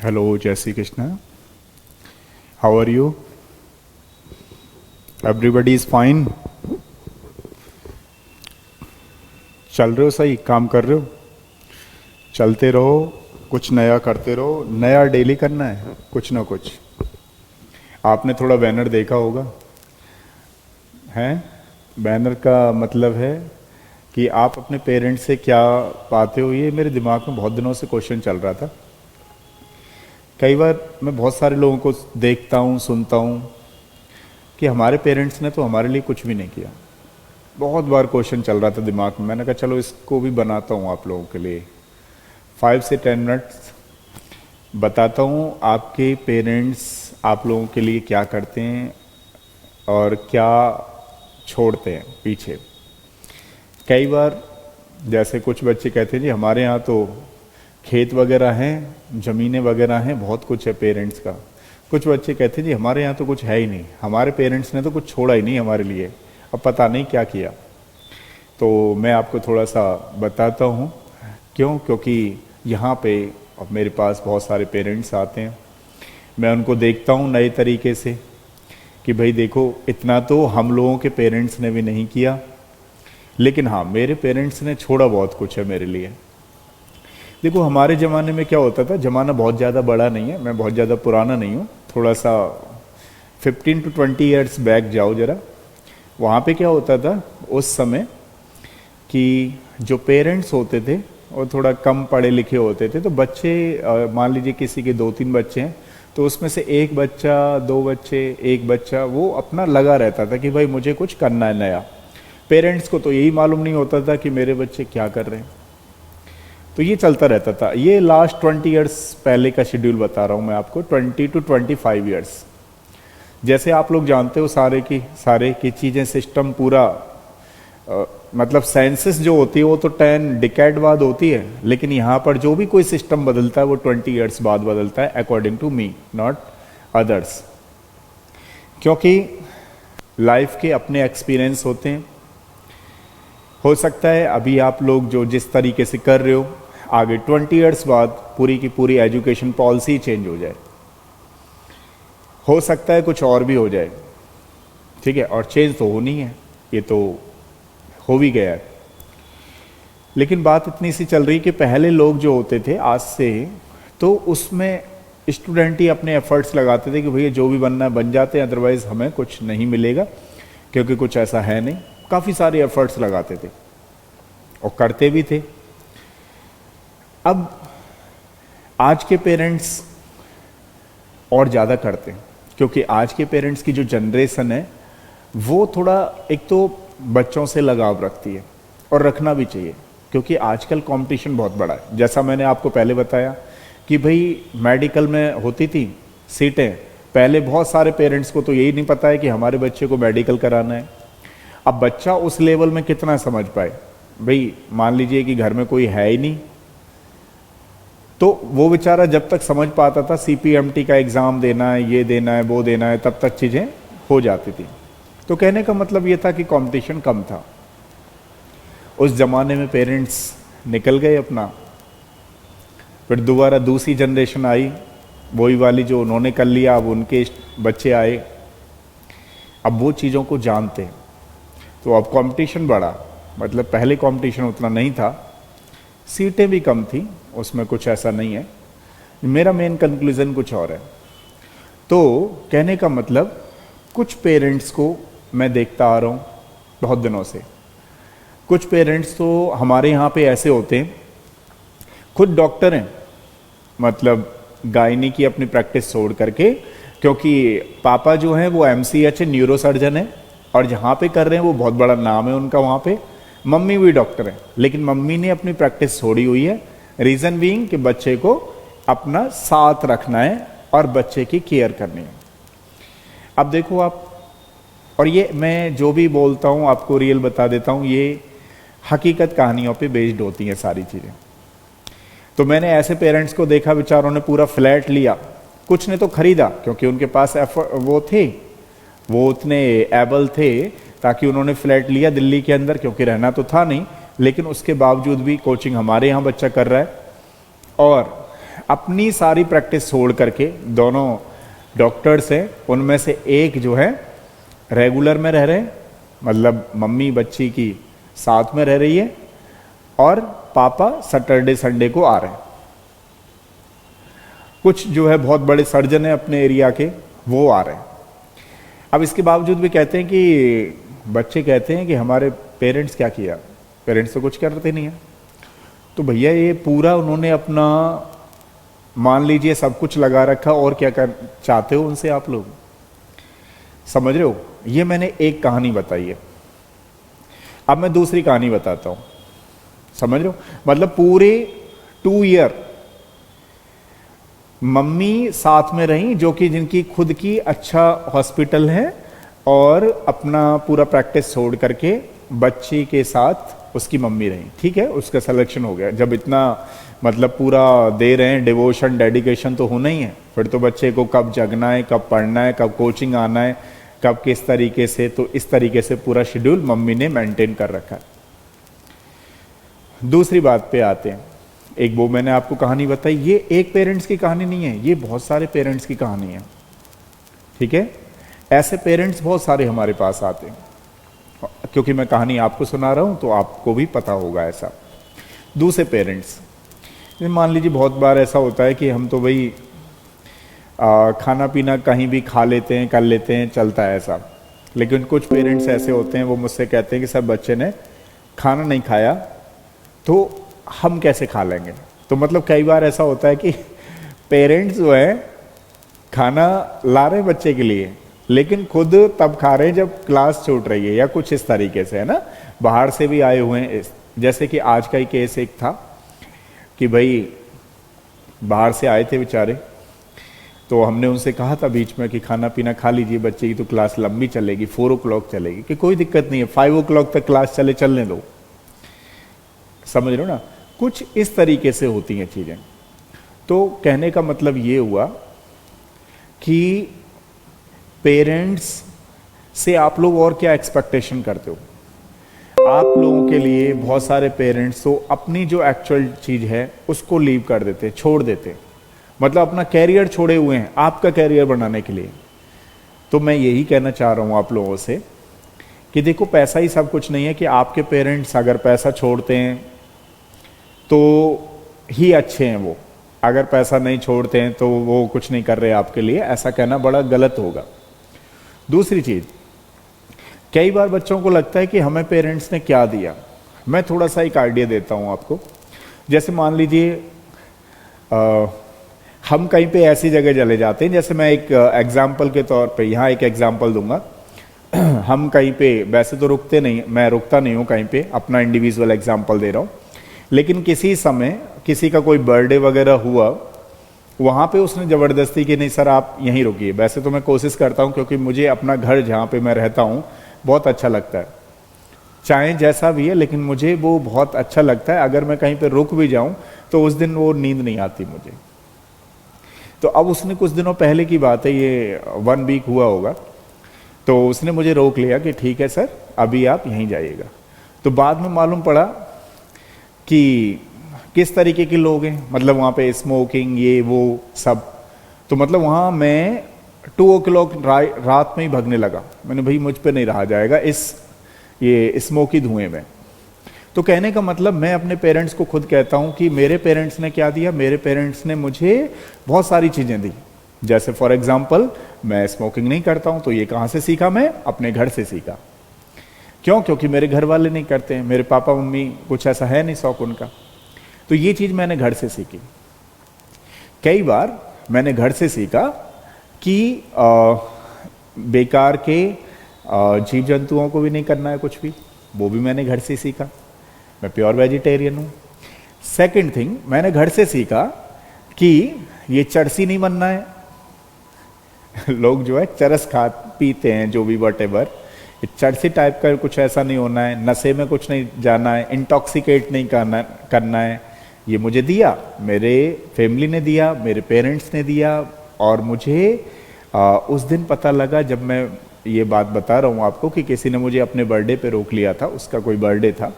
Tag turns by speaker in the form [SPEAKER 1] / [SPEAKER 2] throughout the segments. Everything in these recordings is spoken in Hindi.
[SPEAKER 1] Hello, Jai Shri Krishna. How are you? Everybody is fine. चल रहे हो सही, काम कर रहे हो, चलते रहो, कुछ नया करते रहो, नया डेली करना है, कुछ ना कुछ। आपने थोड़ा बैनर देखा होगा, हैं? बैनर का मतलब है कि आप अपने पेरेंट्स से क्या पाते हो। ये मेरे दिमाग में बहुत दिनों से क्वेश्चन चल रहा था। कई बार मैं बहुत सारे लोगों को देखता हूँ, सुनता हूँ कि हमारे पेरेंट्स ने तो हमारे लिए कुछ भी नहीं किया। बहुत बार क्वेश्चन चल रहा था दिमाग में, मैंने कहा चलो इसको भी बनाता हूँ आप लोगों के लिए। 5 से 10 मिनट्स बताता हूँ आपके पेरेंट्स आप लोगों के लिए क्या करते हैं और क्या छोड़ते हैं पीछे। कई बार जैसे कुछ बच्चे कहते हैं जी हमारे यहाँ तो खेत वगैरह हैं, ज़मीनें वगैरह हैं, बहुत कुछ है पेरेंट्स का। कुछ बच्चे कहते हैं जी हमारे यहाँ तो कुछ है ही नहीं, हमारे पेरेंट्स ने तो कुछ छोड़ा ही नहीं हमारे लिए, अब पता नहीं क्या किया। तो मैं आपको थोड़ा सा बताता हूँ क्यों, क्योंकि यहाँ पे अब मेरे पास बहुत सारे पेरेंट्स आते हैं, मैं उनको देखता हूँ नए तरीके से कि भाई देखो इतना तो हम लोगों के पेरेंट्स ने भी नहीं किया, लेकिन हाँ मेरे पेरेंट्स ने छोड़ा बहुत कुछ है मेरे लिए। देखो हमारे ज़माने में क्या होता था, ज़माना बहुत ज़्यादा बड़ा नहीं है, मैं बहुत ज़्यादा पुराना नहीं हूँ, थोड़ा सा 15 to 20 ईयर्स बैक जाओ ज़रा। वहाँ पे क्या होता था उस समय कि जो पेरेंट्स होते थे वो थोड़ा कम पढ़े लिखे होते थे, तो बच्चे मान लीजिए किसी के 2-3 बच्चे हैं तो उसमें से एक बच्चा, 2 बच्चे, एक बच्चा, वो अपना लगा रहता था कि भाई मुझे कुछ करना है नया। पेरेंट्स को तो यही मालूम नहीं होता था कि मेरे बच्चे क्या कर रहे हैं, तो ये चलता रहता था। ये लास्ट 20 ईयर्स पहले का शेड्यूल बता रहा हूँ मैं आपको, 20 to 25 ईयर्स। जैसे आप लोग जानते हो सारे की चीज़ें सिस्टम पूरा मतलब सेंसस जो होती है वो तो 10 डिकेड बाद होती है, लेकिन यहाँ पर जो भी कोई सिस्टम बदलता है वो 20 ईयर्स बाद बदलता है, according to me, not others. क्योंकि लाइफ के अपने एक्सपीरियंस होते हैं। हो सकता है अभी आप लोग जो जिस तरीके से कर रहे हो, आगे 20 ईयर्स बाद पूरी की पूरी एजुकेशन पॉलिसी चेंज हो जाए, हो सकता है कुछ और भी हो जाए, ठीक है, और चेंज तो होनी है, ये तो हो भी गया है। लेकिन बात इतनी सी चल रही कि पहले लोग जो होते थे आज से, तो उसमें स्टूडेंट ही अपने एफर्ट्स लगाते थे कि भैया जो भी बनना है बन जाते हैं, अदरवाइज हमें कुछ नहीं मिलेगा, क्योंकि कुछ ऐसा है नहीं। काफ़ी सारे एफर्ट्स लगाते थे और करते भी थे। अब आज के पेरेंट्स और ज़्यादा करते हैं, क्योंकि आज के पेरेंट्स की जो जनरेशन है वो थोड़ा एक तो बच्चों से लगाव रखती है, और रखना भी चाहिए, क्योंकि आजकल कंपटीशन बहुत बड़ा है। जैसा मैंने आपको पहले बताया कि भाई मेडिकल में होती थी सीटें, पहले बहुत सारे पेरेंट्स को तो यही नहीं पता है कि हमारे बच्चे को मेडिकल कराना है। अब बच्चा उस लेवल में कितना समझ पाए, भाई मान लीजिए कि घर में कोई है ही नहीं, तो वो बेचारा जब तक समझ पाता था CPMT का एग्ज़ाम देना है, ये देना है, वो देना है, तब तक चीज़ें हो जाती थी। तो कहने का मतलब ये था कि कंपटीशन कम था। उस ज़माने में पेरेंट्स निकल गए अपना, फिर दोबारा दूसरी जनरेशन आई, वही वाली जो उन्होंने कर लिया, अब उनके बच्चे आए, अब वो चीज़ों को जानते हैं, तो अब कंपटीशन बढ़ा। मतलब पहले कंपटीशन उतना नहीं था, सीटें भी कम थी, उसमें कुछ ऐसा नहीं है। मेरा मेन कंक्लूज़न कुछ और है। तो कहने का मतलब कुछ पेरेंट्स को मैं देखता आ रहा हूँ बहुत दिनों से। कुछ पेरेंट्स तो हमारे यहाँ पे ऐसे होते हैं, खुद डॉक्टर हैं, मतलब गायनी की अपनी प्रैक्टिस छोड़ करके, क्योंकि पापा जो हैं वो MCH है, न्यूरो सर्जन है, और जहाँ पे कर रहे हैं वो बहुत बड़ा नाम है उनका वहाँ पे। मम्मी भी डॉक्टर है, लेकिन मम्मी ने अपनी प्रैक्टिस छोड़ी हुई है, रीज़न बीइंग कि बच्चे को अपना साथ रखना है और बच्चे की केयर करनी है। अब देखो आप, और ये मैं जो भी बोलता हूँ आपको रियल बता देता हूँ, ये हकीकत कहानियों पे बेस्ड होती हैं सारी चीज़ें। तो मैंने ऐसे पेरेंट्स को देखा, बेचारों ने पूरा फ्लैट लिया, कुछ ने तो खरीदा क्योंकि उनके पास वो थे, वो उतने एबल थे, ताकि उन्होंने फ्लैट लिया दिल्ली के अंदर, क्योंकि रहना तो था नहीं, लेकिन उसके बावजूद भी कोचिंग हमारे यहाँ बच्चा कर रहा है, और अपनी सारी प्रैक्टिस छोड़ करके, दोनों डॉक्टर्स हैं, उनमें से एक जो है रेगुलर में रह रहे हैं, मतलब मम्मी बच्ची की साथ में रह रही है और पापा सैटरडे संडे को आ रहे हैं। कुछ जो है बहुत बड़े सर्जन है अपने एरिया के, वो आ रहे हैं। अब इसके बावजूद भी कहते हैं कि बच्चे कहते हैं कि हमारे पेरेंट्स क्या किया, पेरेंट्स तो कुछ करते नहीं है। तो भैया ये पूरा उन्होंने अपना मान लीजिए सब कुछ लगा रखा, और क्या कर चाहते हो उनसे आप लोग, समझ रहे हो। ये मैंने एक कहानी बताई है, अब मैं दूसरी कहानी बताता हूं, समझ रहे हो। मतलब पूरे 2 ईयर मम्मी साथ में रही, जो कि जिनकी खुद की अच्छा हॉस्पिटल है, और अपना पूरा प्रैक्टिस छोड़ करके बच्ची के साथ उसकी मम्मी रही। ठीक है, उसका सिलेक्शन हो गया। जब इतना मतलब पूरा दे रहे हैं, डिवोशन डेडिकेशन तो होना ही है। फिर तो बच्चे को कब जगना है, कब पढ़ना है, कब कोचिंग आना है, कब किस तरीके से, तो इस तरीके से पूरा शेड्यूल मम्मी ने मेंटेन कर रखा है। दूसरी बात पे आते हैं। एक वो मैंने आपको कहानी बताई, ये एक पेरेंट्स की कहानी नहीं है, ये बहुत सारे पेरेंट्स की कहानी है। ठीक है, ऐसे पेरेंट्स बहुत सारे हमारे पास आते हैं, क्योंकि मैं कहानी आपको सुना रहा हूं तो आपको भी पता होगा। ऐसा दूसरे पेरेंट्स, मान लीजिए बहुत बार ऐसा होता है कि हम तो भाई खाना पीना कहीं भी खा लेते हैं, कर लेते हैं, चलता है ऐसा। लेकिन कुछ पेरेंट्स ऐसे होते हैं, वो मुझसे कहते हैं कि सब बच्चे ने खाना नहीं खाया तो हम कैसे खा लेंगे। तो मतलब कई बार ऐसा होता है कि पेरेंट्स जो है खाना ला रहे हैं बच्चे के लिए, लेकिन खुद तब खा रहे हैं जब क्लास छूट रही है, या कुछ इस तरीके से, है ना। बाहर से भी आए हुए हैं, जैसे कि आज का ही केस एक था कि भाई बाहर से आए थे बेचारे, तो हमने उनसे कहा था बीच में कि खाना पीना खा लीजिए, बच्चे की तो क्लास लंबी चलेगी, 4 o'clock चलेगी, कि कोई दिक्कत नहीं है, 5 o'clock तक क्लास चले, चलने दो। समझ रहे हो ना, कुछ इस तरीके से होती हैं चीजें। तो कहने का मतलब ये हुआ कि पेरेंट्स से आप लोग और क्या एक्सपेक्टेशन करते हो। आप लोगों के लिए बहुत सारे पेरेंट्स तो अपनी जो एक्चुअल चीज है उसको लीव कर देते, छोड़ देते, मतलब अपना कैरियर छोड़े हुए हैं आपका कैरियर बनाने के लिए। तो मैं यही कहना चाह रहा हूं आप लोगों से कि देखो, पैसा ही सब कुछ नहीं है। कि आपके पेरेंट्स अगर पैसा छोड़ते हैं तो ही अच्छे हैं, वो अगर पैसा नहीं छोड़ते हैं तो वो कुछ नहीं कर रहे आपके लिए, ऐसा कहना बड़ा गलत होगा। दूसरी चीज, कई बार बच्चों को लगता है कि हमें पेरेंट्स ने क्या दिया। मैं थोड़ा सा एक आइडिया देता हूं आपको। जैसे मान लीजिए हम कहीं पे ऐसी जगह चले जाते हैं, जैसे मैं एक एग्जाम्पल के तौर पे यहाँ एक एग्जाम्पल दूंगा। हम कहीं पे वैसे तो रुकते नहीं, मैं रुकता नहीं हूँ कहीं पे, अपना इंडिविजुअल एग्जाम्पल दे रहा हूँ। लेकिन किसी समय किसी का कोई बर्थडे वगैरह हुआ, वहां पे उसने जबरदस्ती की नहीं सर आप यहीं रुकिए। वैसे तो मैं कोशिश करता हूं, क्योंकि मुझे अपना घर जहां पे मैं रहता हूं बहुत अच्छा लगता है, चाहे जैसा भी है, लेकिन मुझे वो बहुत अच्छा लगता है। अगर मैं कहीं पे रुक भी जाऊं तो उस दिन वो नींद नहीं आती मुझे। तो अब उसने कुछ दिनों पहले की बात है, ये 1 वीक हुआ होगा, तो उसने मुझे रोक लिया कि ठीक है सर अभी आप यहीं जाइएगा। तो बाद में मालूम पड़ा कि किस तरीके के लोग हैं, मतलब वहाँ पे स्मोकिंग ये वो सब। तो मतलब वहाँ मैं 2 o'clock रात में ही भगने लगा। मैंने भाई मुझ पे नहीं रहा जाएगा इस ये स्मोकी धुएं में। तो कहने का मतलब मैं अपने पेरेंट्स को खुद कहता हूँ कि मेरे पेरेंट्स ने क्या दिया, मेरे पेरेंट्स ने मुझे बहुत सारी चीज़ें दी। जैसे फॉर एग्जाम्पल मैं स्मोकिंग नहीं करता हूँ, तो ये कहाँ से सीखा, मैं अपने घर से सीखा। क्यों? क्योंकि मेरे घर वाले नहीं करते हैं, मेरे पापा मम्मी कुछ ऐसा है नहीं शौक उनका। तो ये चीज़ मैंने घर से सीखी। कई बार मैंने घर से सीखा कि बेकार के जीव जंतुओं को भी नहीं करना है कुछ भी, वो भी मैंने घर से सीखा। मैं प्योर वेजिटेरियन हूँ। सेकंड थिंग, मैंने घर से सीखा कि ये चरसी नहीं बनना है। लोग जो है चरस खा पीते हैं, जो भी वटेवर, चरसी टाइप का कुछ ऐसा नहीं होना है, नशे में कुछ नहीं जाना है, इंटॉक्सिकेट नहीं करना है। ये मुझे दिया, मेरे फैमिली ने दिया, मेरे पेरेंट्स ने दिया। और मुझे उस दिन पता लगा, जब मैं ये बात बता रहा हूँ आपको, कि किसी ने मुझे अपने बर्थडे पे रोक लिया था, उसका कोई बर्थडे था।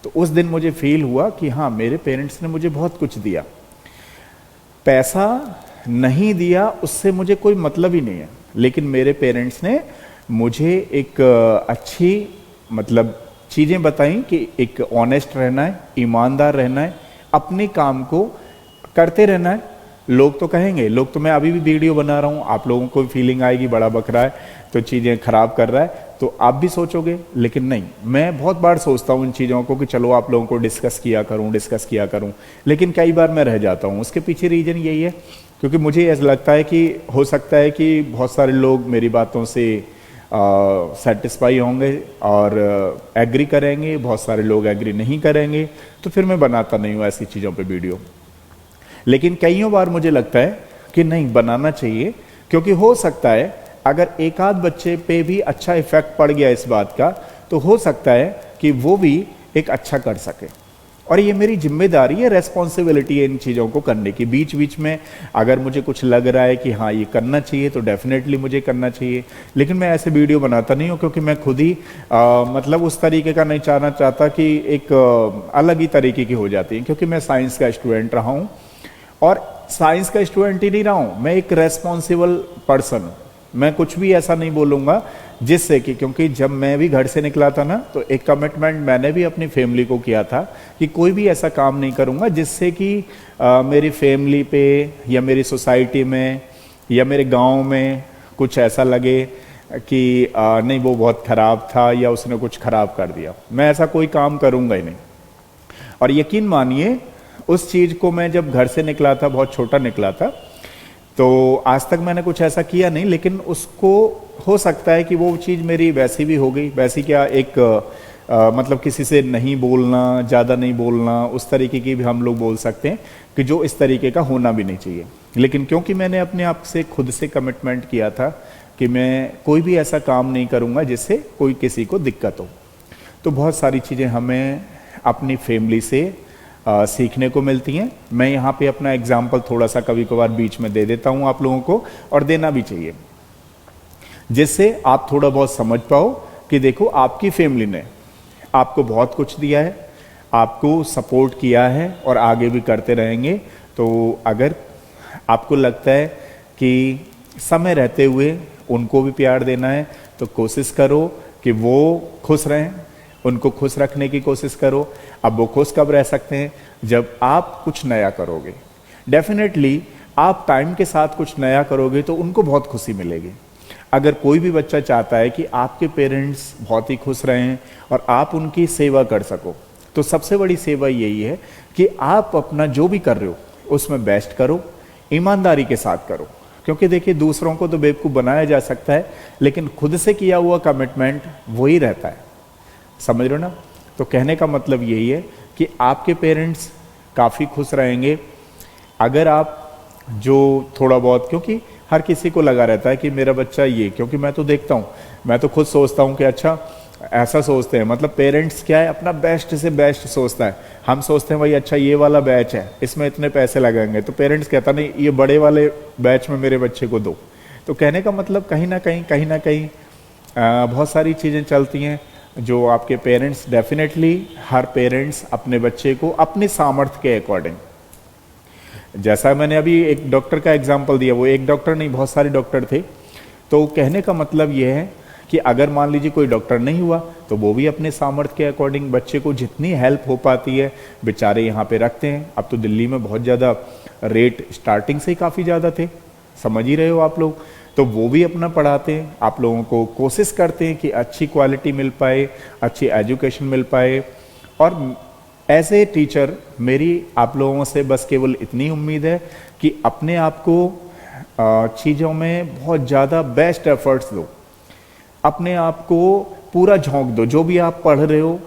[SPEAKER 1] तो उस दिन मुझे फील हुआ कि हाँ मेरे पेरेंट्स ने मुझे बहुत कुछ दिया। पैसा नहीं दिया उससे मुझे कोई मतलब ही नहीं है, लेकिन मेरे पेरेंट्स ने मुझे एक अच्छी मतलब चीज़ें बताई कि एक ऑनेस्ट रहना है, ईमानदार रहना है, अपने काम को करते रहना है। लोग तो कहेंगे, लोग तो, मैं अभी भी वीडियो बना रहा हूँ, आप लोगों को फीलिंग आएगी बड़ा बक रहा है तो चीज़ें खराब कर रहा है, तो आप भी सोचोगे, लेकिन नहीं, मैं बहुत बार सोचता हूँ इन चीज़ों को कि चलो आप लोगों को डिस्कस किया करूँ, लेकिन कई बार मैं रह जाता हूँ। उसके पीछे रीज़न यही है क्योंकि मुझे ऐसा लगता है कि हो सकता है कि बहुत सारे लोग मेरी बातों से सेटिस्फाई होंगे और एग्री करेंगे, बहुत सारे लोग एग्री नहीं करेंगे, तो फिर मैं बनाता नहीं हूँ ऐसी चीज़ों पे वीडियो। लेकिन कईयों बार मुझे लगता है कि नहीं, बनाना चाहिए, क्योंकि हो सकता है अगर एक आध बच्चे पे भी अच्छा इफेक्ट पड़ गया इस बात का, तो हो सकता है कि वो भी एक अच्छा कर सके। और ये मेरी जिम्मेदारी है, रेस्पॉन्सिबिलिटी है इन चीज़ों को करने की। बीच बीच में अगर मुझे कुछ लग रहा है कि हाँ ये करना चाहिए तो डेफिनेटली मुझे करना चाहिए, लेकिन मैं ऐसे वीडियो बनाता नहीं हूँ क्योंकि मैं खुद ही मतलब उस तरीके का नहीं चाहता कि एक अलग ही तरीके की हो जाती है, क्योंकि मैं साइंस का स्टूडेंट रहा हूँ और साइंस का स्टूडेंट ही नहीं रहा हूँ, मैं एक रेस्पॉन्सिबल पर्सन हूँ। मैं कुछ भी ऐसा नहीं बोलूँगा जिससे कि, क्योंकि जब मैं भी घर से निकला था ना, तो एक कमिटमेंट मैंने भी अपनी फैमिली को किया था कि कोई भी ऐसा काम नहीं करूँगा जिससे कि मेरी फैमिली पे या मेरी सोसाइटी में या मेरे गांव में कुछ ऐसा लगे कि नहीं वो बहुत ख़राब था या उसने कुछ ख़राब कर दिया। मैं ऐसा कोई काम करूँगा ही नहीं। और यकीन मानिए उस चीज़ को मैं जब घर से निकला था, बहुत छोटा निकला था, तो आज तक मैंने कुछ ऐसा किया नहीं, लेकिन उसको हो सकता है कि वो चीज़ मेरी वैसी भी हो गई, वैसी क्या एक मतलब किसी से नहीं बोलना, ज़्यादा नहीं बोलना, उस तरीके की भी हम लोग बोल सकते हैं कि जो इस तरीके का होना भी नहीं चाहिए। लेकिन क्योंकि मैंने अपने आप से खुद से कमिटमेंट किया था कि मैं कोई भी ऐसा काम नहीं करूँगा जिससे कोई किसी को दिक्कत हो, तो बहुत सारी चीज़ें हमें अपनी फैमिली से सीखने को मिलती हैं। मैं यहाँ पे अपना एग्जाम्पल थोड़ा सा कभी कभार बीच में दे देता हूँ आप लोगों को, और देना भी चाहिए, जिससे आप थोड़ा बहुत समझ पाओ कि देखो आपकी फैमिली ने आपको बहुत कुछ दिया है, आपको सपोर्ट किया है और आगे भी करते रहेंगे। तो अगर आपको लगता है कि समय रहते हुए उनको भी प्यार देना है, तो कोशिश करो कि वो खुश रहें, उनको खुश रखने की कोशिश करो। अब वो खुश कब रह सकते हैं? जब आप कुछ नया करोगे। डेफिनेटली आप टाइम के साथ कुछ नया करोगे तो उनको बहुत खुशी मिलेगी। अगर कोई भी बच्चा चाहता है कि आपके पेरेंट्स बहुत ही खुश रहें और आप उनकी सेवा कर सको, तो सबसे बड़ी सेवा यही है कि आप अपना जो भी कर रहे हो उसमें बेस्ट करो, ईमानदारी के साथ करो। क्योंकि देखिए दूसरों को तो बेवकूफ़ बनाया जा सकता है, लेकिन खुद से किया हुआ कमिटमेंट वही रहता है। समझ रहे हो ना? तो कहने का मतलब यही है कि आपके पेरेंट्स काफ़ी खुश रहेंगे अगर आप जो थोड़ा बहुत, क्योंकि हर किसी को लगा रहता है कि मेरा बच्चा ये, क्योंकि मैं तो देखता हूँ, मैं तो खुद सोचता हूँ कि अच्छा ऐसा सोचते हैं, मतलब पेरेंट्स क्या है, अपना बेस्ट से बेस्ट सोचता है। हम सोचते हैं भाई अच्छा ये वाला बैच है, इसमें इतने पैसे लगेंगे, तो पेरेंट्स कहता नहीं ये बड़े वाले बैच में मेरे बच्चे को दो। तो कहने का मतलब कहीं ना कहीं बहुत सारी चीज़ें चलती हैं जो आपके पेरेंट्स, डेफिनेटली हर पेरेंट्स अपने बच्चे को अपने सामर्थ्य के अकॉर्डिंग, जैसा मैंने अभी एक डॉक्टर का एग्जांपल दिया, वो एक डॉक्टर नहीं बहुत सारे डॉक्टर थे। तो कहने का मतलब ये है कि अगर मान लीजिए कोई डॉक्टर नहीं हुआ तो वो भी अपने सामर्थ्य के अकॉर्डिंग बच्चे को जितनी हेल्प हो पाती है बेचारे यहाँ पे रखते हैं। अब तो दिल्ली में बहुत ज़्यादा रेट स्टार्टिंग से ही काफ़ी ज़्यादा थे, समझ ही रहे हो आप लोग, तो वो भी अपना पढ़ाते हैं। आप लोगों को कोशिश करते हैं कि अच्छी क्वालिटी मिल पाए, अच्छी एजुकेशन मिल पाए। और एज ए टीचर मेरी आप लोगों से बस केवल इतनी उम्मीद है कि अपने आप को चीज़ों में बहुत ज़्यादा बेस्ट एफर्ट्स दो, अपने आप को पूरा झोंक दो। जो भी आप पढ़ रहे हो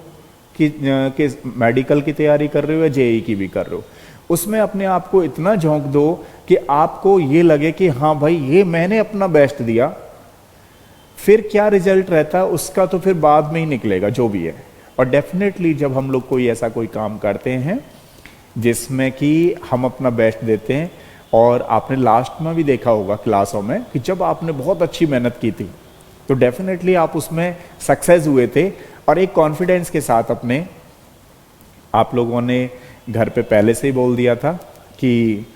[SPEAKER 1] कि मेडिकल की तैयारी कर रहे हो या जेई की भी कर रहे हो, उसमें अपने आप को इतना झोंक दो कि आपको ये लगे कि हाँ भाई ये मैंने अपना बेस्ट दिया। फिर क्या रिजल्ट रहता है उसका तो फिर बाद में ही निकलेगा जो भी है। और डेफिनेटली जब हम लोग कोई ऐसा कोई काम करते हैं जिसमें कि हम अपना बेस्ट देते हैं, और आपने लास्ट में भी देखा होगा क्लासों में कि जब आपने बहुत अच्छी मेहनत की थी तो डेफिनेटली आप उसमें सक्सेस हुए थे, और एक कॉन्फिडेंस के साथ अपने आप लोगों ने घर पे पहले से ही बोल दिया था कि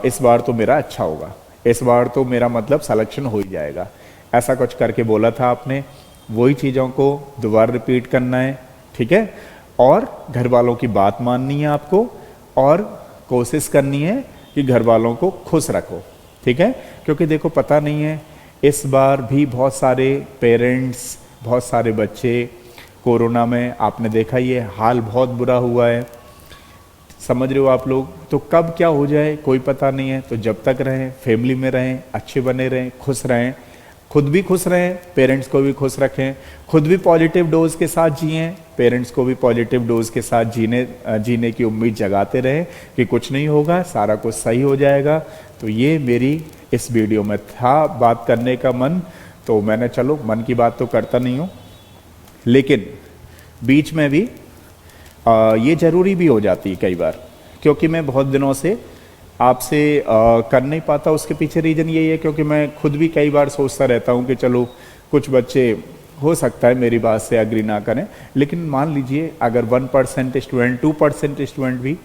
[SPEAKER 1] इस बार तो मेरा अच्छा होगा, इस बार तो मेरा मतलब सिलेक्शन हो ही जाएगा, ऐसा कुछ करके बोला था आपने। वही चीज़ों को दोबारा रिपीट करना है, ठीक है। और घर वालों की बात माननी है आपको, और कोशिश करनी है कि घर वालों को खुश रखो, ठीक है। क्योंकि देखो पता नहीं है, इस बार भी बहुत सारे पेरेंट्स, बहुत सारे बच्चे कोरोना में, आपने देखा ये हाल बहुत बुरा हुआ है, समझ रहे हो आप लोग। तो कब क्या हो जाए कोई पता नहीं है। तो जब तक रहें, फैमिली में रहें, अच्छे बने रहें, खुश रहें, खुद भी खुश रहें, पेरेंट्स को भी खुश रखें, खुद भी पॉजिटिव डोज के साथ जिएं, पेरेंट्स को भी पॉजिटिव डोज के साथ जीने की उम्मीद जगाते रहें कि कुछ नहीं होगा, सारा कुछ सही हो जाएगा। तो ये मेरी इस वीडियो में था बात करने का मन, तो मैंने चलो मन की बात तो करता नहीं हूँ, लेकिन बीच में भी ये ज़रूरी भी हो जाती है कई बार, क्योंकि मैं बहुत दिनों से आपसे कर नहीं पाता। उसके पीछे रीज़न यही है क्योंकि मैं खुद भी कई बार सोचता रहता हूँ कि चलो कुछ बच्चे हो सकता है मेरी बात से एग्री ना करें, लेकिन मान लीजिए अगर 1% स्टूडेंट, 2% स्टूडेंट भी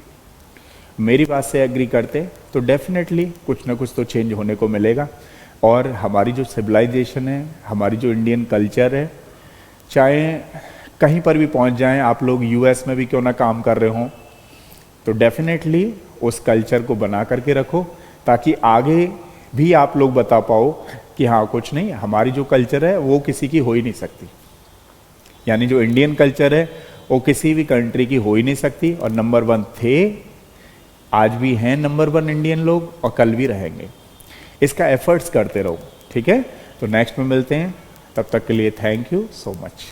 [SPEAKER 1] मेरी बात से एग्री करते तो डेफिनेटली कुछ ना कुछ तो चेंज होने को मिलेगा। और हमारी जो सिविलाइजेशन है, हमारी जो इंडियन कल्चर है, चाहे कहीं पर भी पहुंच जाएं, आप लोग यूएस में भी क्यों ना काम कर रहे हों, तो डेफिनेटली उस कल्चर को बना करके रखो, ताकि आगे भी आप लोग बता पाओ कि हाँ कुछ नहीं, हमारी जो कल्चर है वो किसी की हो ही नहीं सकती, यानी जो इंडियन कल्चर है वो किसी भी कंट्री की हो ही नहीं सकती। और नंबर 1 थे, आज भी हैं नंबर 1 इंडियन लोग, और कल भी रहेंगे। इसका एफर्ट्स करते रहो, ठीक है। तो नेक्स्ट में मिलते हैं, तब तक के लिए थैंक यू सो मच।